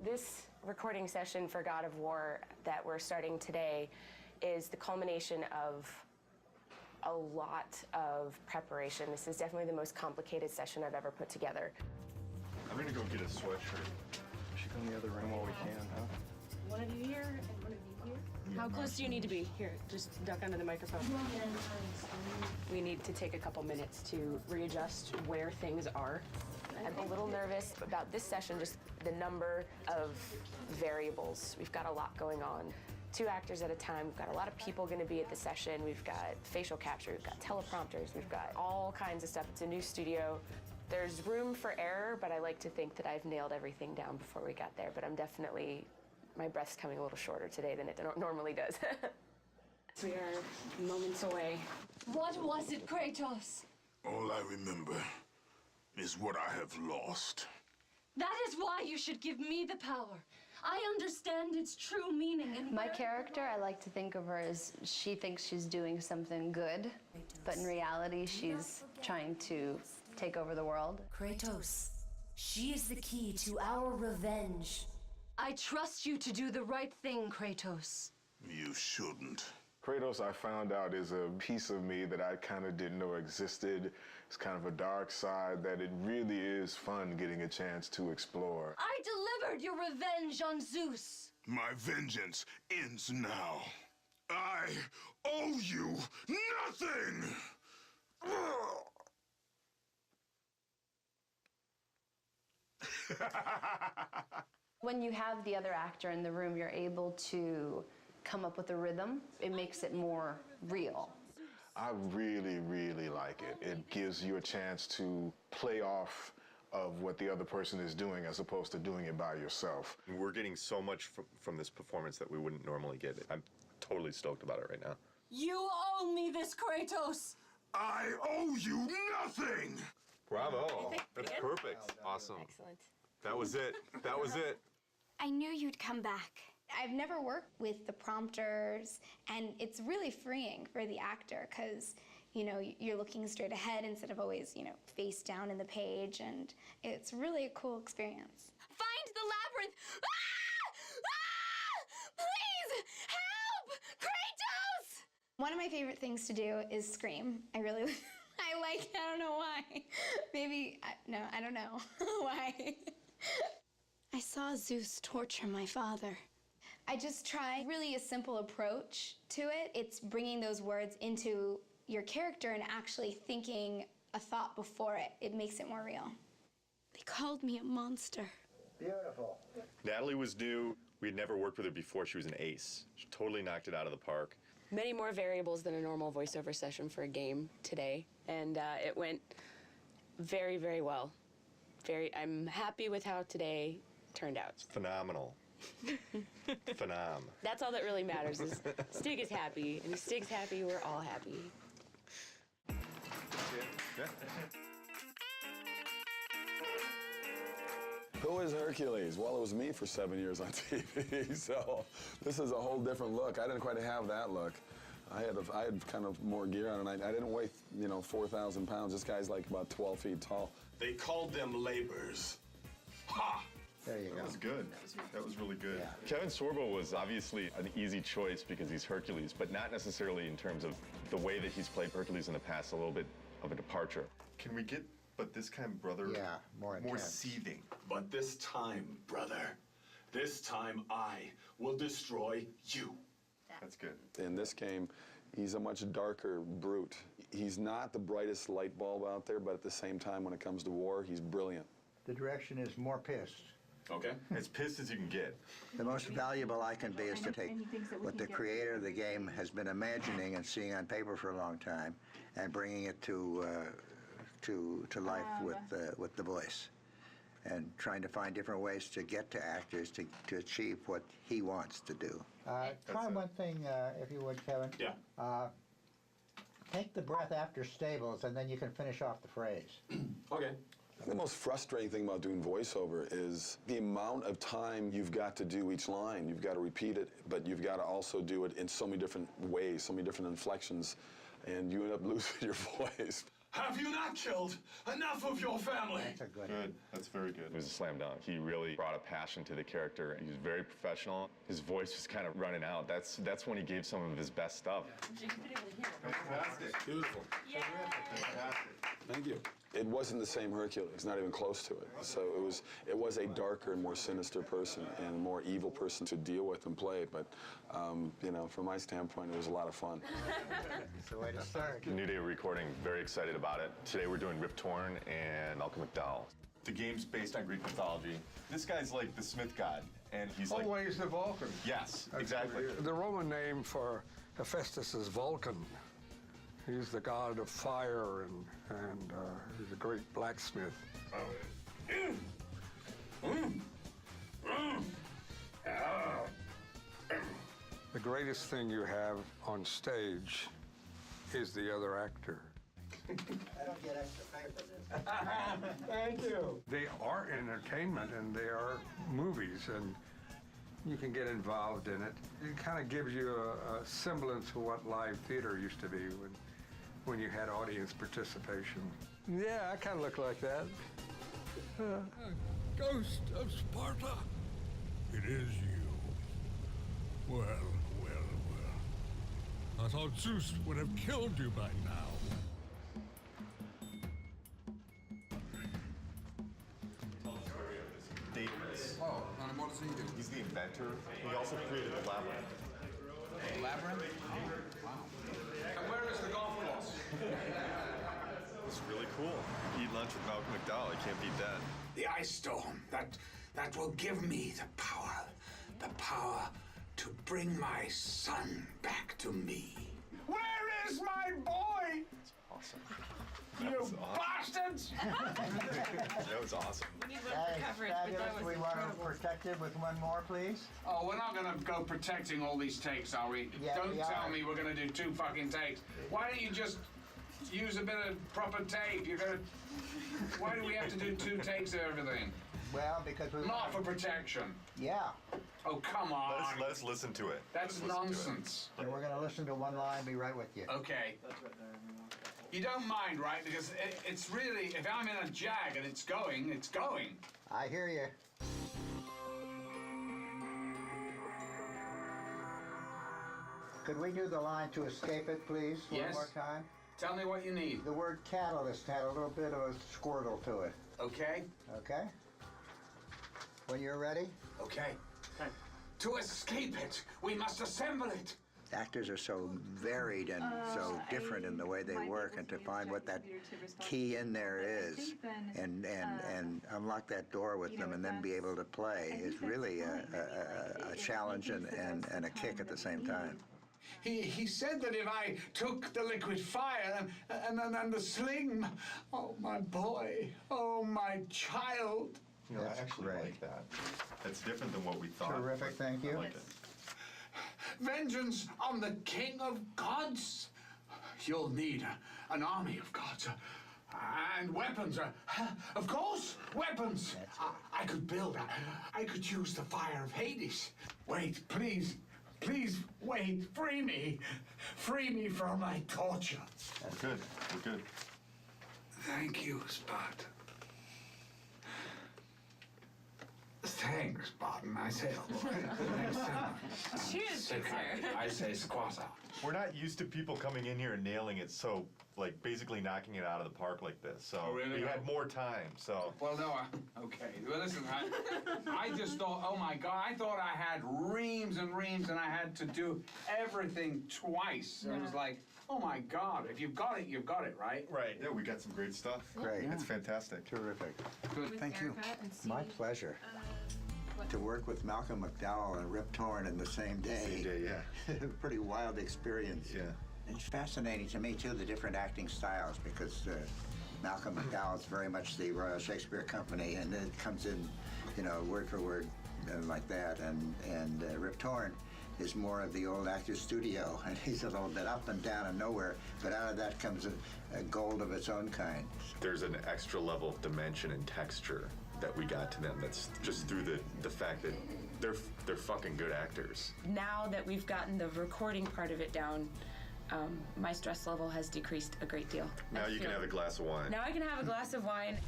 This recording session for God of War that we're starting today is the culmination of a lot of preparation. This is definitely the most complicated session I've ever put together. I'm gonna go get a sweatshirt. We should go in the other room while we can, huh? One of you here and one of you here. How close do you need to be? Here, just duck under the microphone. We need to take a couple minutes to readjust where things are. I'm a little nervous about this session, just the number of variables. We've got a lot going on. 2 actors at a time. We've got a lot of people going to be at the session. We've got facial capture, we've got teleprompters, we've got all kinds of stuff. It's a new studio. There's room for error, but I like to think that I've nailed everything down before we got there. But I'm definitely, my breath's coming a little shorter today than it normally does. We are moments away. What was it, Kratos? All I remember is what I have lost. That is why you should give me the power. I understand its true meaning and my character, I like to think of her as she thinks she's doing something good, but in reality, she's trying to take over the world. Kratos, she is the key to our revenge. I trust you to do the right thing, Kratos. You shouldn't. Kratos, I found out, is a piece of me that I kind of didn't know existed. It's kind of a dark side that it really is fun getting a chance to explore. I delivered your revenge on Zeus. My vengeance ends now. I owe you nothing! When you have the other actor in the room, you're able to come up with a rhythm. It makes it more real. I really, really like it. It gives you a chance to play off of what the other person is doing as opposed to doing it by yourself. We're getting so much from this performance that we wouldn't normally get. I'm totally stoked about it right now. You owe me this, Kratos. I owe you nothing! Bravo. That's perfect. Awesome. Excellent. That was it. That was it. I knew you'd come back. I've never worked with the prompters, and it's really freeing for the actor because, you know, you're looking straight ahead instead of always, you know, face down in the page, and it's really a cool experience. Find the labyrinth. Ah! Ah! Please, help! Kratos! One of my favorite things to do is scream. I really, I don't know why. Maybe, no, I don't know why. I saw Zeus torture my father. I just try really a simple approach to it. It's bringing those words into your character and actually thinking a thought before it. It makes it more real. They called me a monster. Beautiful. Natalie was new. We'd never worked with her before. She was an ace. She totally knocked it out of the park. Many more variables than a normal voiceover session for a game today, and it went very, very well. I'm happy with how today turned out. It's phenomenal. Phenom. That's all that really matters is Stig is happy, and if Stig's happy, we're all happy. Who is Hercules? Well, it was me for 7 years on TV, so this is a whole different look. I didn't quite have that look. I had kind of more gear on, and I didn't weigh, 4,000 pounds. This guy's like about 12 feet tall. They called them labors. Ha! There you go. That was good. That was really good. Yeah. Kevin Sorbo was obviously an easy choice because he's Hercules, but not necessarily in terms of the way that he's played Hercules in the past, a little bit of a departure. Can we get, but this kind, brother, Yeah, more intense. seething? But this time, brother, this time I will destroy you. That's good. In this game, he's a much darker brute. He's not the brightest light bulb out there, but at the same time, when it comes to war, he's brilliant. The direction is more pissed. Okay. As pissed as you can get. The most valuable I can be is to take what the creator of the game has been imagining and seeing on paper for a long time and bringing it to life with the voice, and trying to find different ways to get to actors to achieve what he wants to do. Try one thing, if you would, Kevin. Yeah. Take the breath after stables, and then you can finish off the phrase. Okay. The most frustrating thing about doing voiceover is the amount of time you've got to do each line. You've got to repeat it, but you've got to also do it in so many different ways, so many different inflections, and you end up losing your voice. Have you not killed enough of your family? That's a good. Good. That's very good. It was a slam dunk. He really brought a passion to the character. He was very professional. His voice was kind of running out. That's when he gave some of his best stuff. Fantastic. Beautiful. Yeah. Fantastic. Thank you. It wasn't the same Hercules, not even close to it. So it was a darker and more sinister person and more evil person to deal with and play. But you know, from my standpoint, it was a lot of fun. It's the way to start. New day of recording. Very excited about it. Today we're doing Rip Torn and Malcolm McDowell. The game's based on Greek mythology. This guy's like the Smith god, and he's like Always the Vulcan. yes, exactly. The Roman name for Hephaestus is Vulcan. He's the god of fire and he's a great blacksmith. The greatest thing you have on stage is the other actor. I don't get extra pay for this. Thank you. They are entertainment and they are movies, and you can get involved in it. It kind of gives you a semblance of what live theater used to be when you had audience participation. Yeah, I kind of look like that. Ghost of Sparta, it is you. Well, well, well. I thought Zeus would have killed you by now. Daedalus. Oh, and what does he do? He's the inventor. He also created the labyrinth. Labyrinth? Wow. And where is the golf course? It's really cool. Eat lunch with Malcolm McDowell. You can't beat that. The ice storm, that will give me the power to bring my son back to me. Where is my boy? Awesome. You bastards! That was awesome. We need That one is for coverage, but fabulous. that was We want to incredible. protect it with one more, please. Oh, we're not gonna go protecting all these takes, are we? Yeah, Don't we tell are. me we're gonna do 2 fucking takes. Why don't you just use a bit of proper tape? Why do we have to do 2 takes of everything? Well, because we Not for protection. Yeah. Oh, come on. Let us listen to it. That's nonsense. And we're going to listen to one line and be right with you. Okay. You don't mind, right? Because it's really, if I'm in a jag and it's going, it's going. I hear you. Could we do the line to escape it, please? Yes. One more time. Tell me what you need. The word catalyst had a little bit of a squirtle to it. Okay? Okay? When you're ready? Okay. To escape it, we must assemble it. Actors are so varied and so different in the way they work, and to find what that key in there is and unlock that door with them and then be able to play is really a challenge and a kick at the same time. He said that if I took the liquid fire and the sling, oh, my boy, oh, my child. You know, That's I actually great. like that. That's different than what we thought. Terrific, but thank you. I like it. Vengeance on the king of gods. You'll need an army of gods. And weapons. Of course, weapons. I could build. I could use the fire of Hades. Wait, please. Please, wait. Free me. Free me from my torture. We're good. We're good. Thank you, Sparta. Thanks, Spartan. I say a lot. Thanks so much. Cheers, good sir. I say squatta. We're not used to people coming in here and nailing it, so like basically knocking it out of the park like this. So Oh, really? you had more time. So Well, no, okay. Well, listen, I just thought, oh my God, I thought I had reams and reams and I had to do everything twice. It was like, oh my God, if you've got it, you've got it, right? right, yeah, we got some great stuff. Great. It's fantastic. Terrific. Good. Thank you. My pleasure. To work with Malcolm McDowell and Rip Torn in the same day. Same day, yeah. Pretty wild experience. Yeah. It's fascinating to me, too, the different acting styles, because Malcolm McDowell's very much the Royal Shakespeare Company, and it comes in, you know, word for word like that. And Rip Torn is more of the old actor's studio, and he's a little bit up and down and nowhere, but out of that comes a gold of its own kind. There's an extra level of dimension and texture that we got to them. That's just through the fact that they're fucking good actors. Now that we've gotten the recording part of it down, My stress level has decreased a great deal. Now you can have a glass of wine. Now I can have a glass of wine.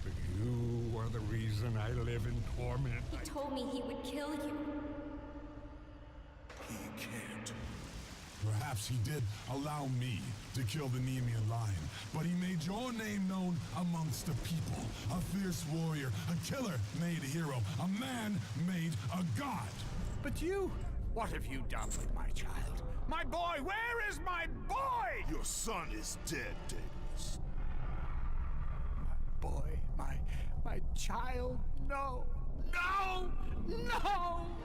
You are the reason I live in torment. He told me he would kill you. He can't. Perhaps he did allow me to kill the Nemean lion, but he made your name known amongst the people. A fierce warrior, a killer made a hero, a man made a god. But you, what have you done with my child? My boy, where is my boy? Your son is dead, Daedalus. My boy, my child, no, no, no!